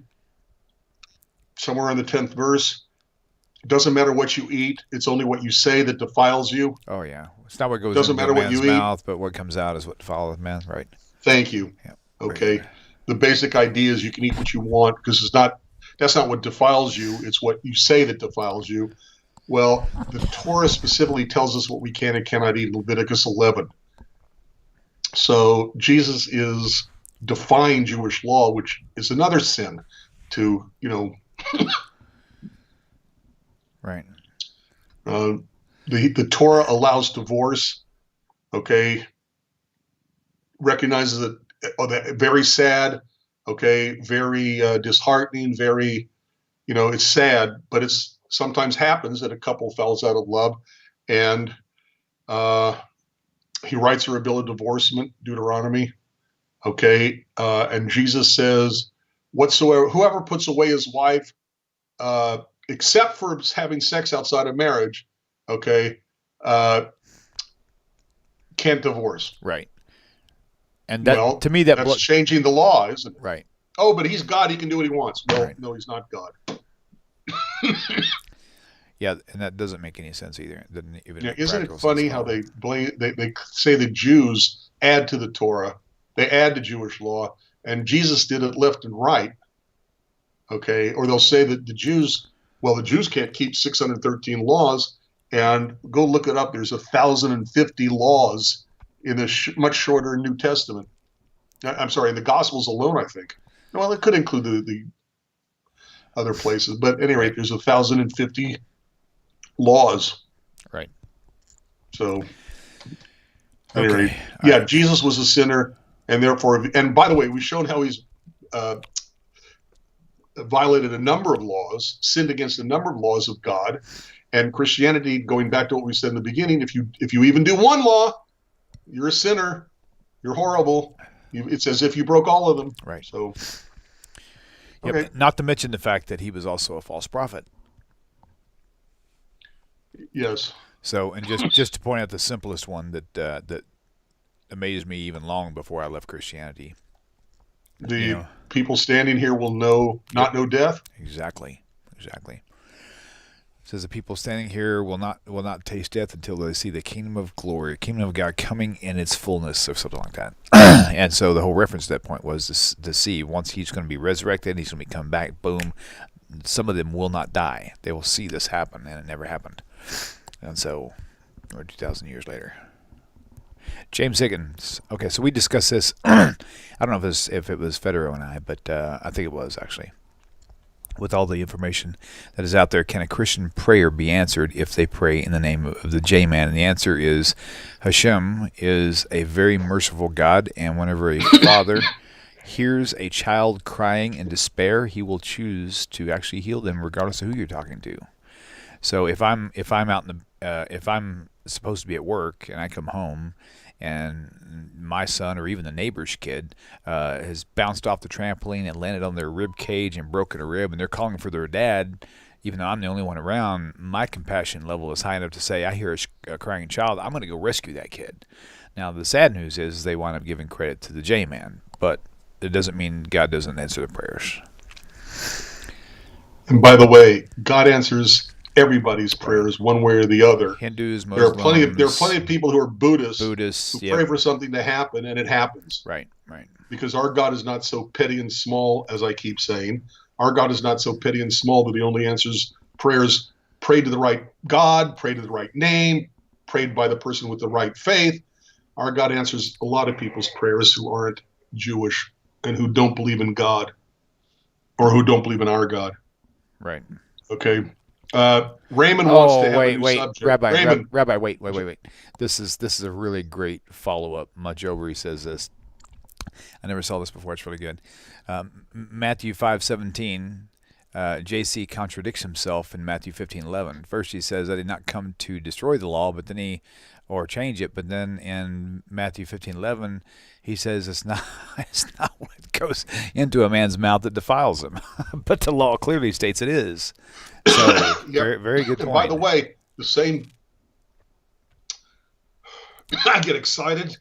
B: somewhere in the 10th verse. It doesn't matter what you eat. It's only what you say that defiles you.
A: Oh, yeah. It's not what goes
B: Doesn't
A: into
B: matter
A: a
B: what
A: man's
B: you eat.
A: mouth, but what comes out is what defiles man, right?
B: Thank you.
A: Yeah.
B: Okay. The basic idea is you can eat what you want because that's not what defiles you. It's what you say that defiles you. Well, the Torah specifically tells us what we can and cannot eat in Leviticus 11. So Jesus is defying Jewish law, which is another sin to,
A: Right.
B: The Torah allows divorce, okay, recognizes that very sad, okay, very disheartening, very, it's sad, but it's sometimes happens that a couple falls out of love, and he writes her a bill of divorcement, Deuteronomy, okay, and Jesus says, whoever puts away his wife, except for having sex outside of marriage, okay, can't divorce.
A: Right. And that, to me,
B: that's changing the law, isn't it?
A: Right.
B: Oh, but he's God. He can do what he wants. Well,
A: right.
B: No, he's not God.
A: Yeah, and that doesn't make any sense either. It doesn't even.
B: Yeah, isn't it funny how they say the Jews add to the Torah, they add to Jewish law, and Jesus did it left and right. Okay, or they'll say that the Jews can't keep 613 laws, and go look it up. There's 1,050 laws in the much shorter New Testament. I'm sorry, in the Gospels alone, I think. Well, it could include the other places, but at any rate, there's 1,050 laws.
A: Right.
B: So, at any rate, yeah, Jesus was a sinner, and therefore, and by the way, we've shown how he's violated a number of laws, sinned against a number of laws of God, and Christianity. Going back to what we said in the beginning, if you even do one law, you're a sinner. You're horrible. It's as if you broke all of them.
A: Right.
B: So,
A: okay. Not to mention the fact that he was also a false prophet.
B: Yes.
A: So, and just to point out the simplest one that amazed me even long before I left Christianity.
B: The people standing here will not know death.
A: Exactly. It says the people standing here will not taste death until they see the kingdom of glory, kingdom of God coming in its fullness, or something like that. And so the whole reference to that point was to see once he's going to be resurrected, he's going to be come back. Boom, some of them will not die. They will see this happen, and it never happened. And so, we're 2,000 years later. James Higgins. Okay, so we discussed this. I don't know if it was Federow and I, but I think it was actually. With all the information that is out there, can a Christian prayer be answered if they pray in the name of the J-Man? And the answer is Hashem is a very merciful God, and whenever a father hears a child crying in despair, he will choose to actually heal them regardless of who you're talking to. So if I'm out in if I'm supposed to be at work and I come home and my son or even the neighbor's kid has bounced off the trampoline and landed on their rib cage and broken a rib, and they're calling for their dad, even though I'm the only one around, my compassion level is high enough to say, I hear a crying child, I'm going to go rescue that kid. Now, the sad news is they wind up giving credit to the J-Man, but it doesn't mean God doesn't answer the prayers.
B: And by the way, God answers everybody's prayers one way or the other.
A: Hindus, Muslims.
B: There are plenty of people who are Buddhists who
A: yep.
B: pray for something to happen, and it happens.
A: Right.
B: Because our God is not so petty and small, as I keep saying. Our God is not so petty and small that he only answers prayers prayed to the right God, prayed to the right name, prayed by the person with the right faith. Our God answers a lot of people's prayers who aren't Jewish and who don't believe in God or who don't believe in our God.
A: Right.
B: Okay. Raymond wants to have a new subject.
A: Rabbi, wait. This is a really great follow-up. Majobri says this. I never saw this before. It's really good. Matthew 5:17, JC contradicts himself in Matthew 15:11. First he says, I did not come to destroy the law, or change it. But then in Matthew 15:11, he says it's not what goes into a man's mouth that defiles him. But the law clearly states it is. So,
B: yep.
A: very, very good point.
B: And by the way, the same. I get excited.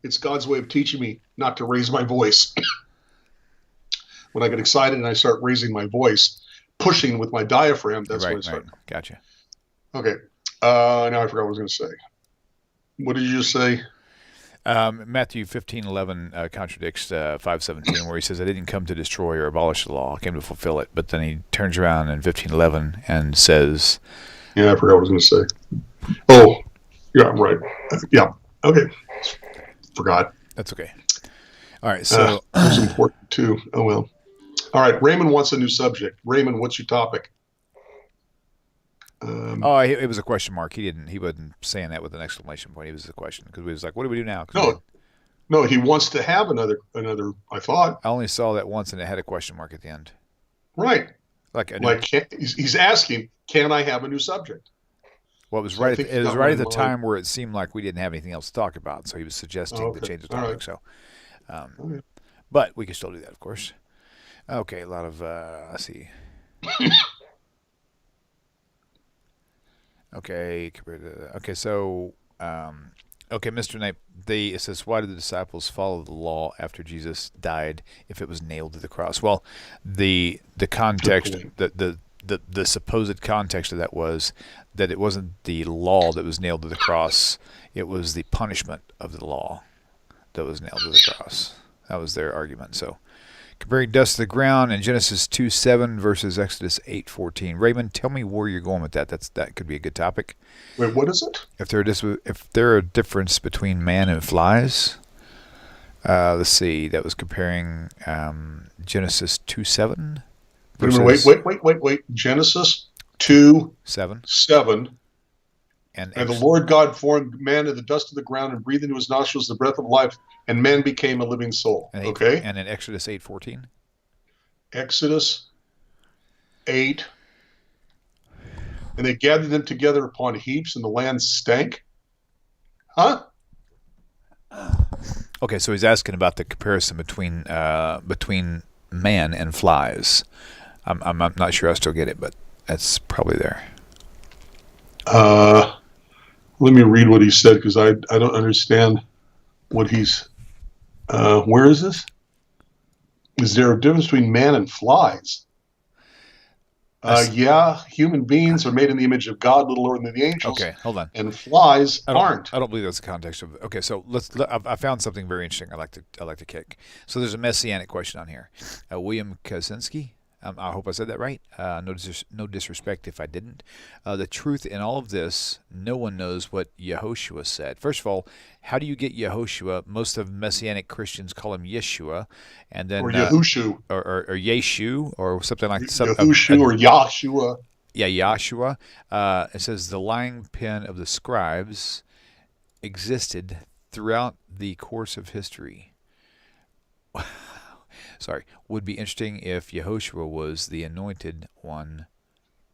B: It's God's way of teaching me not to raise my voice. When I get excited and I start raising my voice, pushing with my diaphragm, that's when I start.
A: Right. Gotcha.
B: Okay. Now I forgot what I was going to say. What did you just say?
A: Matthew 15:11 contradicts 5:17, where he says, "I didn't come to destroy or abolish the law; I came to fulfill it." But then he turns around in 15:11 and says,
B: "Yeah, I forgot what I was going to say." Oh, yeah, right. Yeah. Okay. Forgot.
A: That's okay. All right. So
B: it was important too. Oh well. All right. Raymond wants a new subject. Raymond, what's your topic?
A: It was a question mark. He wasn't saying that with an exclamation point. He was a question because we was like, "What do we do now?"
B: No, he wants to have another. I thought
A: I only saw that once, and it had a question mark at the end.
B: Right. He's asking, "Can I have a new subject?"
A: Well, it was right. It was right at the time where it seemed like we didn't have anything else to talk about, so he was suggesting to change the topic. Right. So, but we can still do that, of course. Okay, a lot of let's see. Okay, so Mr. Knight, it says, why did the disciples follow the law after Jesus died if it was nailed to the cross? Well, the context, the supposed context of that was that it wasn't the law that was nailed to the cross, it was the punishment of the law that was nailed to the cross. That was their argument. So, comparing dust to the ground in Genesis 2:7 versus Exodus 8:14. Raymond, tell me where you're going with that. That could be a good topic.
B: Wait, what is it?
A: If there a difference between man and flies, let's see. That was comparing Genesis 2:7 versus.
B: Wait. Genesis 2:7. And the Lord God formed man of the dust of the ground and breathed into his nostrils the breath of life, and man became a living soul. Okay.
A: And in Exodus 8:14.
B: Exodus 8. And they gathered them together upon heaps, and the land stank. Huh?
A: Okay, so he's asking about the comparison between man and flies. I'm not sure I still get it, but that's probably there.
B: Let me read what he said because I don't understand what he's. Where is this? Is there a difference between man and flies? Yeah, human beings are made in the image of God, little lower than the angels.
A: Okay, hold on.
B: And flies aren't.
A: I don't believe that's the context of. Okay, so I found something very interesting. I like to kick. So there's a messianic question on here. William Kaczynski. I hope I said that right. No disrespect if I didn't. The truth in all of this, no one knows what Yehoshua said. First of all, how do you get Yehoshua? Most of Messianic Christians call him Yeshua, and then
B: or Yehushu,
A: or Yeshu, or something like
B: Yehushu or Yahshua.
A: Yeah, Yahshua. It says the lying pen of the scribes existed throughout the course of history. Sorry, would be interesting if Yehoshua was the anointed one.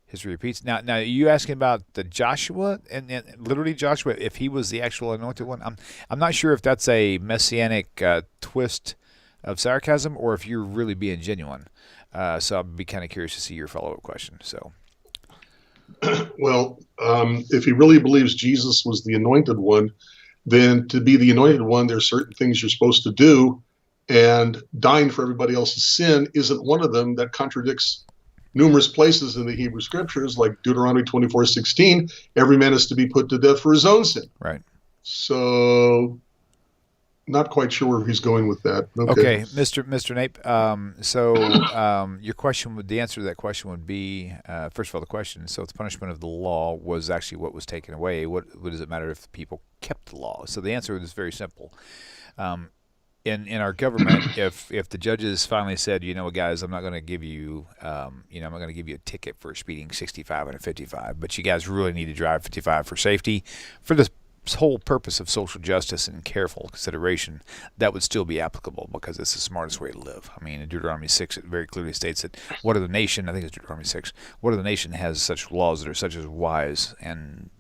A: History repeats. Now, are you asking about the Joshua and literally Joshua? If he was the actual anointed one, I'm not sure if that's a messianic twist of sarcasm or if you're really being genuine. So I'd be kind of curious to see your follow-up question. So,
B: well, if he really believes Jesus was the anointed one, then to be the anointed one, there's certain things you're supposed to do. And dying for everybody else's sin isn't one of them. That contradicts numerous places in the Hebrew scriptures, like Deuteronomy 24:16. Every man is to be put to death for his own sin.
A: Right.
B: So, not quite sure where he's going with that.
A: Okay, Mr. Nape. Your question the answer to that question would be, first of all, the question. So, the punishment of the law was actually what was taken away. What does it matter if people kept the law? So, the answer is very simple. In our government, if the judges finally said, you know what, guys, I'm not going to give you, I'm not going to give you a ticket for speeding 65 and a 55, but you guys really need to drive 55 for safety, for this whole purpose of social justice and careful consideration, that would still be applicable because it's the smartest way to live. I mean, in Deuteronomy 6, it very clearly states that what of the nation, I think it's Deuteronomy 6, what of the nation has such laws that are such as wise, and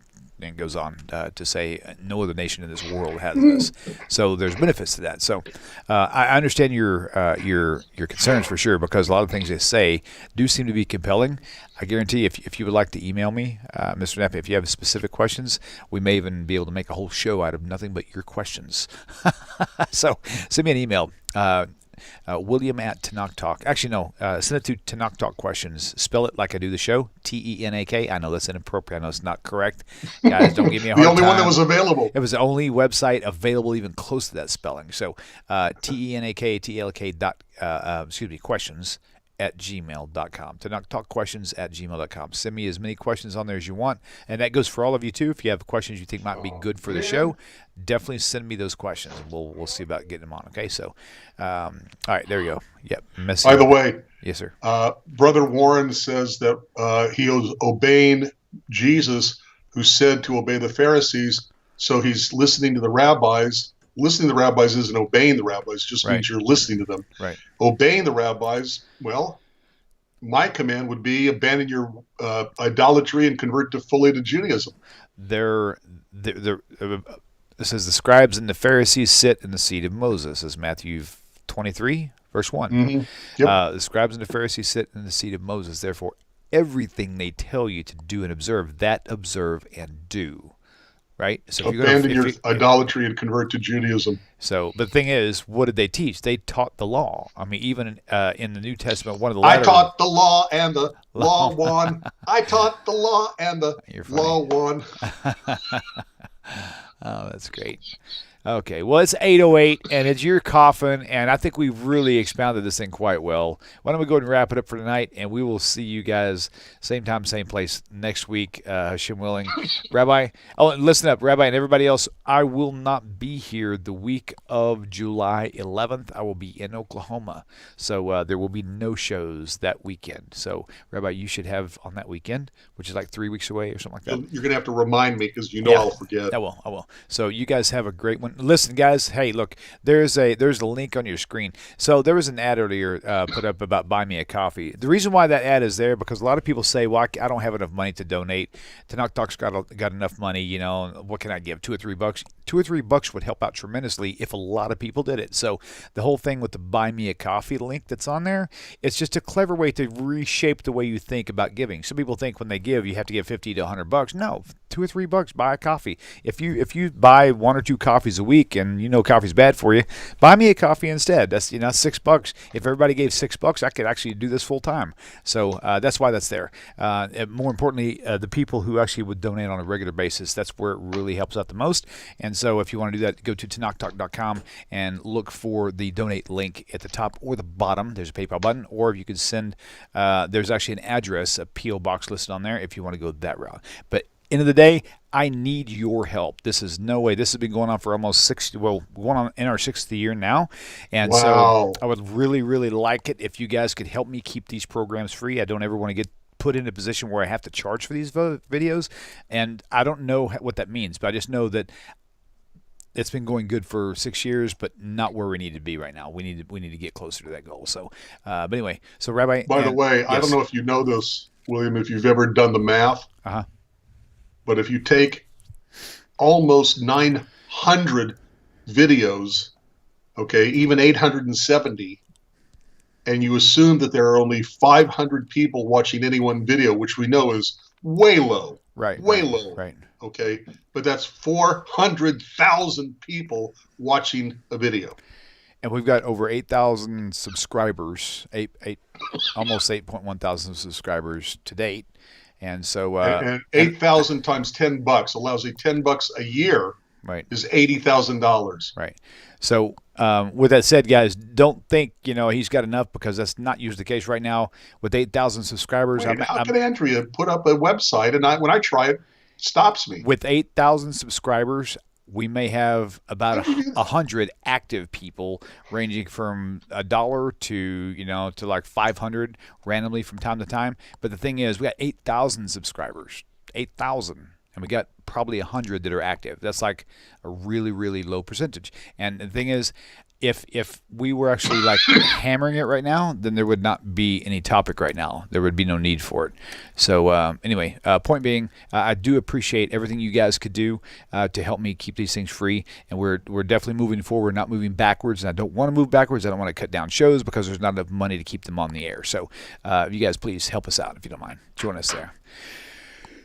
A: goes on to say no other nation in this world has this. So there's benefits to that. So I understand your concerns for sure, because a lot of things they say do seem to be compelling. I guarantee if you would like to email me, Mr. Knapp, if you have specific questions, we may even be able to make a whole show out of nothing but your questions. So send me an email. William at Tanakh Talk. Actually, no. Send it to Tanakh Talk Questions. Spell it like I do the show. TENAK. I know that's inappropriate. I know it's not correct. Guys, don't give me a hard time.
B: The only one that was available.
A: It was the only website available even close to that spelling. So TENAK questions at gmail.com. TanakhTalkQuestions@gmail.com. Send me as many questions on there as you want. And that goes for all of you, too. If you have questions you think might be good for the show, definitely send me those questions. We'll see about getting them on, okay? So, all right, there you go. Yep.
B: By the way.
A: Yes, sir.
B: Brother Warren says that he was obeying Jesus, who said to obey the Pharisees, so he's listening to the rabbis. Listening to the rabbis isn't obeying the rabbis, just means you're listening to them.
A: Right.
B: Obeying the rabbis, well, my command would be abandon your idolatry and convert fully to Judaism.
A: It says the scribes and the Pharisees sit in the seat of Moses, as Matthew 23, verse 1.
B: Mm-hmm. Yep.
A: The scribes and the Pharisees sit in the seat of Moses. Therefore, everything they tell you to do and observe, that observe and do. Right? So
B: abandon your idolatry and convert to Judaism.
A: So the thing is, what did they teach? They taught the law. I mean, even in the New Testament, one of the letters,
B: I taught the law and the law won. I taught the law and the law won.
A: Oh, that's great. Okay, well, it's 8:08, and it's your coffin, and I think we've really expounded this thing quite well. Why don't we go ahead and wrap it up for tonight, and we will see you guys same time, same place next week, Hashem willing. Rabbi, and listen up, Rabbi, and everybody else, I will not be here the week of July 11th. I will be in Oklahoma, so there will be no shows that weekend. So, Rabbi, you should have on that weekend, which is like 3 weeks away or something like that.
B: You're going to have to remind me because I'll forget.
A: I will. So you guys have a great one. Listen, guys. Hey, look. There's a link on your screen. So there was an ad earlier put up about buy me a coffee. The reason why that ad is there because a lot of people say, "Well, I don't have enough money to donate." Tanakh Talk's got enough money. You know, what can I give? $2 or $3. $2 or $3 would help out tremendously if a lot of people did it. So the whole thing with the buy me a coffee link that's on there, it's just a clever way to reshape the way you think about giving. Some people think when they give, you have to give $50 to $100. No, $2 or $3, buy a coffee. If you buy 1 or 2 coffees a week and you know coffee's bad for you, buy me a coffee instead. That's $6. If everybody gave $6, I could actually do this full time. So that's why that's there. And more importantly, the people who actually would donate on a regular basis, that's where it really helps out the most. And so if you want to do that, go to TanakhTalk.com and look for the donate link at the top or the bottom. There's a PayPal button, or if you could send, there's actually an address, a P.O. box listed on there if you want to go that route. But end of the day, I need your help. This is no way. This has been going on for almost going on in our 6th year now. And so I would really, really like it if you guys could help me keep these programs free. I don't ever want to get put in a position where I have to charge for these videos. And I don't know what that means, but I just know that it's been going good for 6 years, but not where we need to be right now. We need to get closer to that goal. So, but anyway, so Rabbi.
B: By the way, yes. I don't know if you know this, William, if you've ever done the math. But if you take almost 900 videos, okay, even 870, and you assume that there are only 500 people watching any one video, which we know is way low. Way low.
A: Right.
B: Okay. But that's 400,000 people watching a video.
A: And we've got over 8,000 subscribers, almost 8.1 thousand subscribers to date. And so,
B: and 8,000 times $10 allows you $10 a year.
A: Right.
B: Is $80,000.
A: Right. So, with that said, guys, don't think he's got enough, because that's not usually the case right now. With 8,000 subscribers,
B: how can Andrea put up a website and when I try it stops me?
A: With 8,000 subscribers, we may have about 100 active people, ranging from $1 to like 500 randomly from time to time. But the thing is, we got 8,000 subscribers, 8,000, and we got probably 100 that are active. That's like a really, really low percentage. And the thing is, if we were actually like hammering it right now, then there would not be any topic right now. There would be no need for it. So anyway, point being, I do appreciate everything you guys could do to help me keep these things free. And we're definitely moving forward, not moving backwards. And I don't want to move backwards. I don't want to cut down shows because there's not enough money to keep them on the air. So you guys please help us out if you don't mind. Join us there.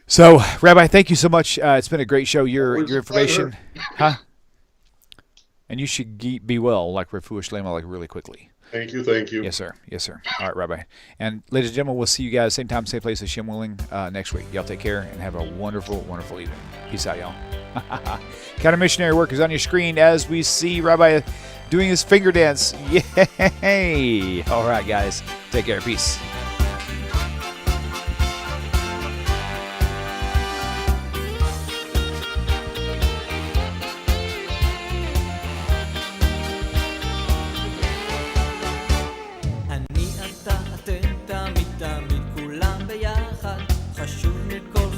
A: So, Rabbi, thank you so much. It's been a great show. Your information, huh? And you should be well, like Refuah Shlema, like really quickly.
B: Thank you. Thank you.
A: Yes, sir. Yes, sir. All right, Rabbi. And ladies and gentlemen, we'll see you guys same time, same place, Hashem willing, next week. Y'all take care and have a wonderful, wonderful evening. Peace out, y'all. Counter missionary work is on your screen as we see Rabbi doing his finger dance. Yay! All right, guys. Take care. Peace.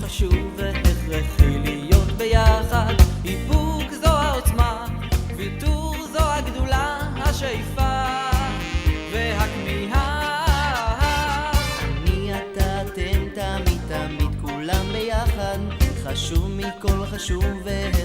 C: חשוב והכרחי להיות ביחד. איפוק זו העוצמה, ויתור זו הגדולה, השאיפה והכמיהה. אני אתה אתם תמיד תמיד כולם ביחד, חשוב מכל חשוב והכרחי